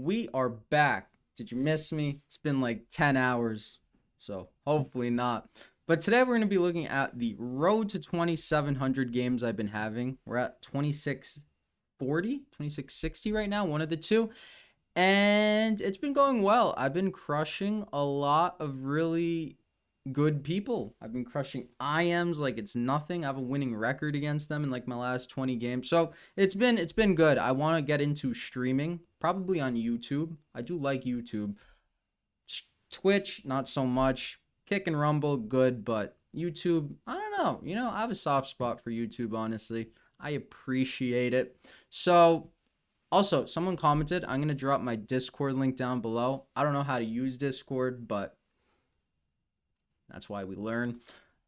we are back. Did you miss me? It's been like 10 hours, so hopefully not. But today we're going to be looking at the road to 2,700 games I've been having. We're at 2640, 2660 right now, one of the two. And it's been going well. I've been crushing a lot of really good people. I've been crushing IMs like it's nothing. I have a winning record against them in like my last 20 games. So it's been good. I want to get into streaming, probably on YouTube. I do like YouTube. Twitch, not so much. Kick and Rumble, good, but YouTube, I don't know. I have a soft spot for YouTube, honestly. I appreciate it. So also, someone commented, I'm going to drop my Discord link down below. I don't know how to use Discord, but that's why we learn.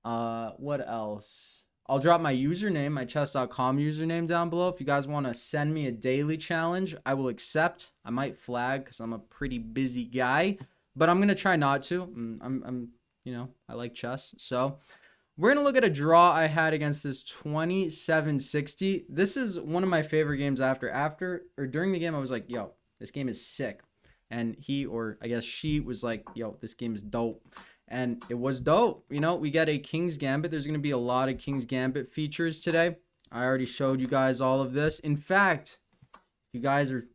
What else? I'll drop my username, my chess.com username down below. If you guys want to send me a daily challenge, I will accept. I might flag because I'm a pretty busy guy, but I'm going to try not to. I like chess. So we're going to look at a draw I had against this 2760. This is one of my favorite games during the game. I was like, yo, this game is sick. And he, or I guess she, was like, yo, this game is dope. And it was dope. We get a King's Gambit. There's going to be a lot of King's Gambit features today. I already showed you guys all of this. In fact, if you guys are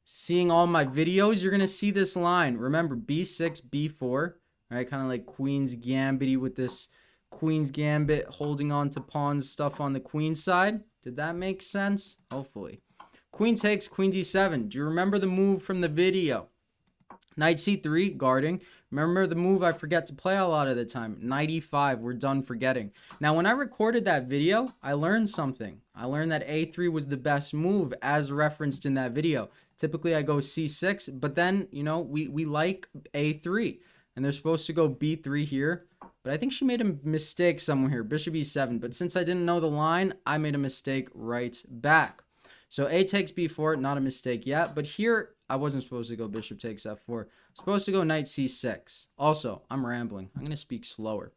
seeing all my videos, you're going to see this line. Remember, b6, b4, right? Kind of like Queen's Gambit with this Queen's Gambit holding on to pawns stuff on the queen side. Did that make sense? Hopefully. Queen takes, queen d7. Do you remember the move from the video? Knight c3, guarding. Remember the move I forget to play a lot of the time? Knight e5, we're done forgetting. Now, when I recorded that video, I learned something. I learned that a3 was the best move as referenced in that video. Typically, I go c6, but then, we like a3. And they're supposed to go b3 here. But I think she made a mistake somewhere here, bishop e7. But since I didn't know the line, I made a mistake right back. So a takes b4, not a mistake yet. But here, I wasn't supposed to go bishop takes f4. Supposed to go knight c6. Also, I'm rambling. I'm going to speak slower.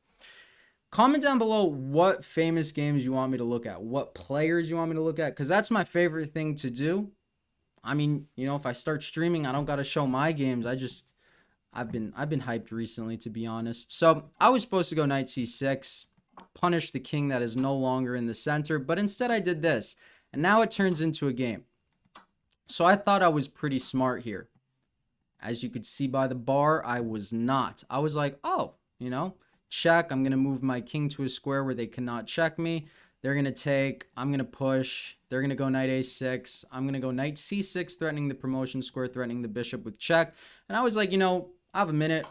Comment down below what famous games you want me to look at. What players you want me to look at. Because that's my favorite thing to do. I mean, if I start streaming, I don't got to show my games. I've been hyped recently, to be honest. So I was supposed to go knight c6. Punish the king that is no longer in the center. But instead I did this. And now it turns into a game. So I thought I was pretty smart here. As you could see by the bar, I was not. I was like, oh, check. I'm going to move my king to a square where they cannot check me. They're going to take. I'm going to push. They're going to go knight a6. I'm going to go knight c6, threatening the promotion square, threatening the bishop with check. And I was like, I have a minute.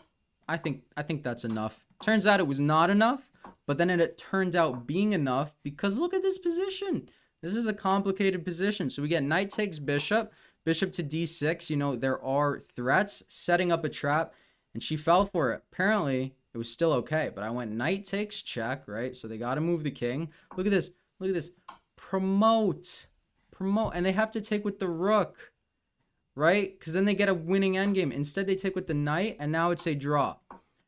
I think that's enough. Turns out it was not enough. But then it turned out being enough because look at this position. This is a complicated position. So we get knight takes bishop, bishop to d6. There are threats, setting up a trap, and she fell for it. Apparently, it was still okay, but I went knight takes check, right? So they got to move the king. Look at this. Look at this. Promote. And they have to take with the rook, right? Because then they get a winning endgame. Instead, they take with the knight, and now it's a draw.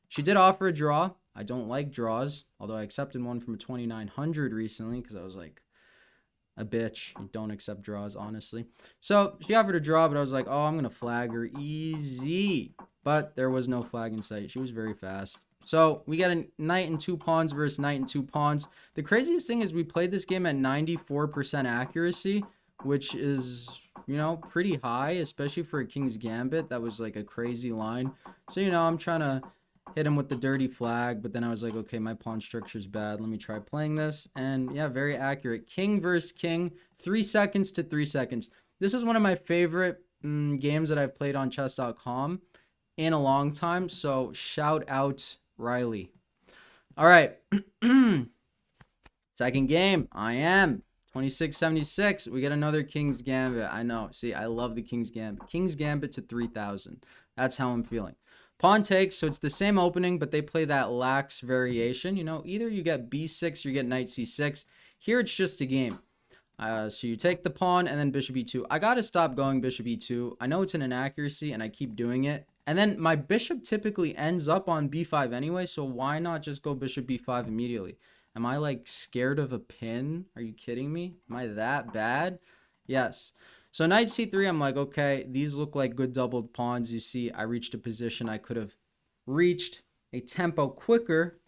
She did offer a draw. I don't like draws, although I accepted one from a 2900 recently because I was like, a bitch. You don't accept draws, honestly. So she offered a draw, but I was like, oh, I'm going to flag her easy. But there was no flag in sight. She was very fast. So we got a knight and 2 pawns versus knight and 2 pawns. The craziest thing is we played this game at 94% accuracy, which is, pretty high, especially for a King's Gambit. That was like a crazy line. So, I'm trying to hit him with the dirty flag, but then I was like, okay, my pawn structure is bad. Let me try playing this. And yeah, very accurate. King versus king, 3 seconds to 3 seconds. This is one of my favorite games that I've played on chess.com in a long time. So shout out Riley. All right. Second game. I am 2676. We get another King's Gambit. I know. See, I love the King's Gambit. King's Gambit to 3000. That's how I'm feeling. Pawn takes, so it's the same opening, but they play that lax variation. Either you get b6 or you get knight c6. Here it's just a game. So you take the pawn and then bishop e2. I got to stop going bishop e2. I know it's an inaccuracy and I keep doing it. And then my bishop typically ends up on b5 anyway, so why not just go bishop b5 immediately? Am I like scared of a pin? Are you kidding me? Am I that bad? Yes. So knight c3, I'm like, okay, these look like good doubled pawns. You see, I reached a position I could have reached a tempo quicker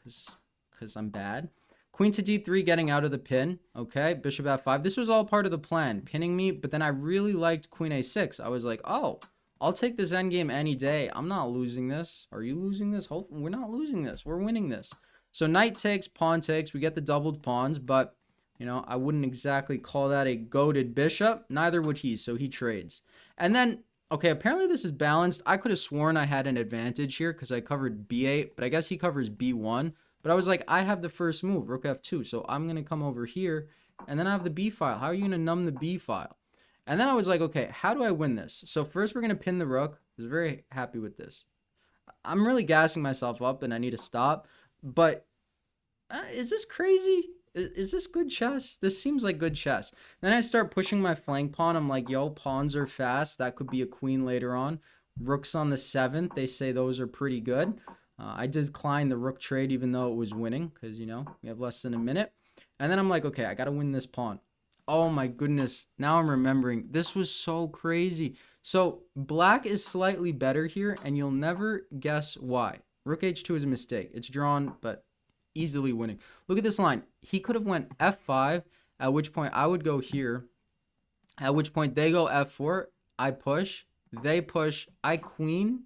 because I'm bad. Queen to d3, getting out of the pin. Okay, bishop f5. This was all part of the plan, pinning me. But then I really liked queen a6. I was like, oh, I'll take this endgame any day. I'm not losing this. Are you losing this? We're not losing this. We're winning this. So knight takes, pawn takes. We get the doubled pawns, but you know, I wouldn't exactly call that a goated bishop. Neither would he, so he trades. And then, okay, apparently this is balanced. I could have sworn I had an advantage here because I covered b8, but I guess he covers b1. But I was like, I have the first move, rook f2, so I'm going to come over here, and then I have the b file. How are you going to numb the b file? And then I was like, okay, how do I win this? So first we're going to pin the rook. I was very happy with this. I'm really gassing myself up, and I need to stop. But is this crazy? Is this good chess? This seems like good chess. Then I start pushing my flank pawn. I'm like, yo, pawns are fast. That could be a queen later on. Rook's on the 7th. They say those are pretty good. I declined the rook trade even though it was winning because, you know, we have less than a minute. And then I'm like, okay, I got to win this pawn. Oh my goodness. Now I'm remembering. This was so crazy. So black is slightly better here, and you'll never guess why. Rook h2 is a mistake. It's drawn, but easily winning. Look at this line. He could have went f5, at which point I would go here, at which point they go f4, I push, they push, I queen,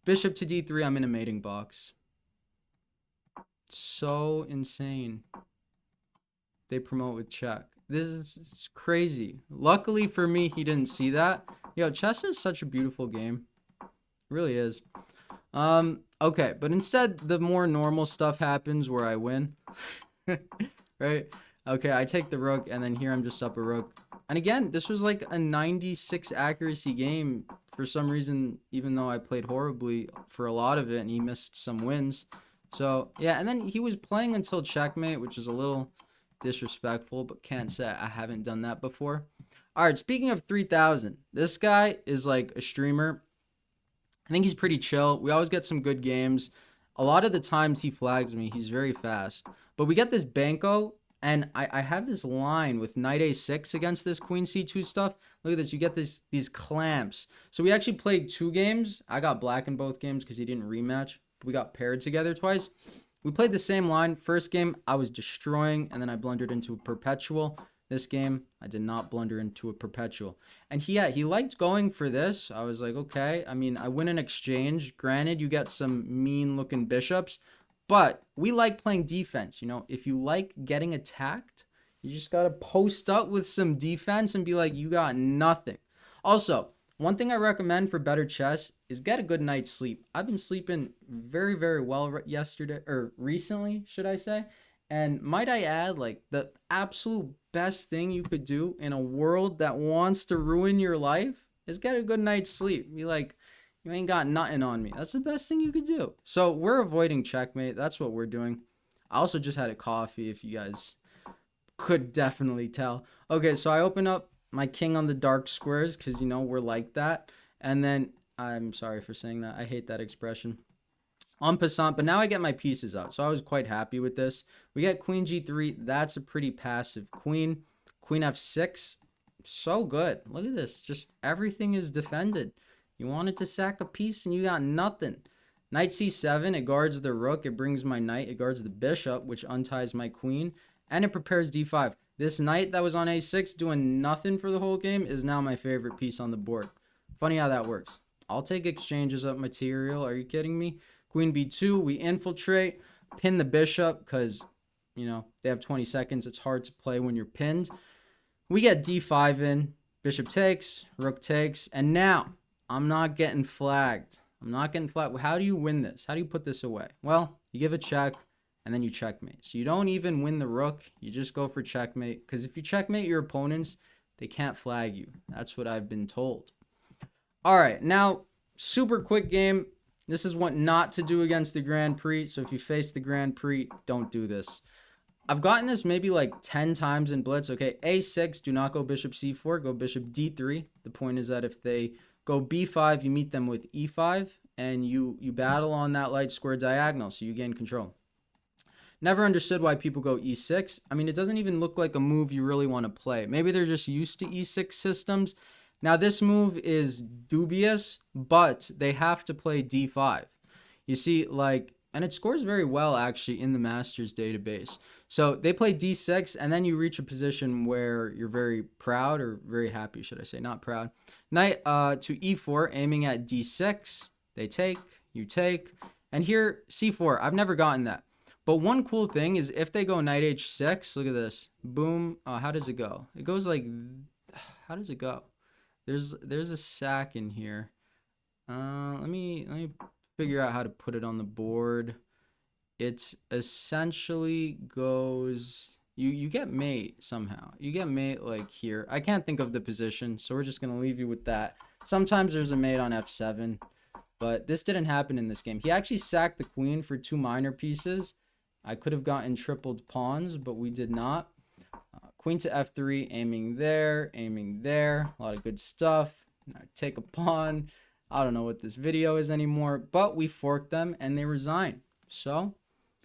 bishop to d3, I'm in a mating box. So insane. They promote with check. This is crazy. Luckily for me, he didn't see that. Yo, chess is such a beautiful game. It really is. Okay, but instead the more normal stuff happens where I win. Right? Okay, I take the rook, and then here I'm just up a rook. And again, this was like a 96 accuracy game for some reason, even though I played horribly for a lot of it and he missed some wins. So yeah, and then he was playing until checkmate, which is a little disrespectful, but can't say I haven't done that before. All right, speaking of 3000, this guy is like a streamer. I think he's pretty chill. We always get some good games. A lot of the times he flags me. He's very fast. But we get this banco, and I have this line with knight a6 against this queen c2 stuff. Look at this. You get these clamps. So we actually played 2 games. I got black in both games because he didn't rematch. We got paired together twice. We played the same line. First game, I was destroying, and then I blundered into a perpetual. This game, I did not blunder into a perpetual. And he liked going for this. I was like, okay. I mean, I win an exchange. Granted, you get some mean-looking bishops. But we like playing defense. You know, if you like getting attacked, you just got to post up with some defense and be like, you got nothing. Also, one thing I recommend for better chess is get a good night's sleep. I've been sleeping very, very well recently, should I say. And might I add, like, the absolute best thing you could do in a world that wants to ruin your life is get a good night's sleep. Be like, you ain't got nothing on me. That's the best thing you could do. So we're avoiding checkmate. That's what we're doing. I also just had a coffee, if you guys could definitely tell. Okay, so I open up my king on the dark squares because, you know, we're like that. And then, I'm sorry for saying that. I hate that expression. En passant, but now I get my pieces out. So I was quite happy with this. We get queen g3. That's a pretty passive queen. Queen f6. So good. Look at this. Just everything is defended. You wanted to sack a piece and you got nothing. Knight c7. It guards the rook. It brings my knight. It guards the bishop, which unties my queen. And it prepares d5. This knight that was on a6 doing nothing for the whole game is now my favorite piece on the board. Funny how that works. I'll take exchanges of material. Are you kidding me? Queen b2, we infiltrate, pin the bishop because, you know, they have 20 seconds. It's hard to play when you're pinned. We get d5 in, bishop takes, rook takes, and now I'm not getting flagged. I'm not getting flagged. How do you win this? How do you put this away? Well, you give a check, and then you checkmate. So you don't even win the rook. You just go for checkmate because if you checkmate your opponents, they can't flag you. That's what I've been told. All right, now, super quick game. This is what not to do against the Grand Prix. So if you face the Grand Prix, don't do this. I've gotten this maybe like 10 times in Blitz. Okay, a6, do not go bishop c4, go bishop d3. The point is that if they go b5, you meet them with e5, and you battle on that light square diagonal, so you gain control. Never understood why people go e6. I mean, it doesn't even look like a move you really want to play. Maybe they're just used to e6 systems. Now, this move is dubious, but they have to play d5. You see, like, and it scores very well, actually, in the Masters database. So they play d6, and then you reach a position where you're very proud, or very happy, should I say, not proud. Knight to e4, aiming at d6. They take, you take. And here, c4. I've never gotten that. But one cool thing is if they go knight h6, look at this. Boom. How does it go? It goes like, how does it go? There's a sack in here. Let me figure out how to put it on the board. It essentially goes, you get mate somehow. You get mate like here. I can't think of the position, so we're just going to leave you with that. Sometimes there's a mate on f7, but this didn't happen in this game. He actually sacked the queen for 2 minor pieces. I could have gotten tripled pawns, but we did not. Queen to f3, aiming there, aiming there. A lot of good stuff. Now take a pawn. I don't know what this video is anymore, but we forked them and they resign. So,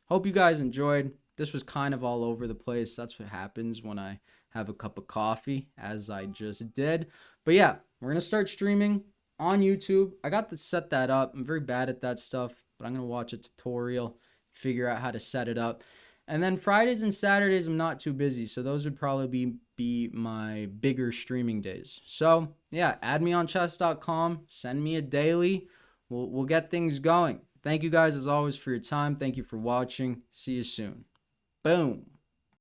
hope you guys enjoyed. This was kind of all over the place. That's what happens when I have a cup of coffee, as I just did. But yeah, we're going to start streaming on YouTube. I got to set that up. I'm very bad at that stuff, but I'm going to watch a tutorial, figure out how to set it up. And then Fridays and Saturdays, I'm not too busy. So those would probably be my bigger streaming days. So yeah, add me on chess.com. Send me a daily. We'll get things going. Thank you guys as always for your time. Thank you for watching. See you soon. Boom.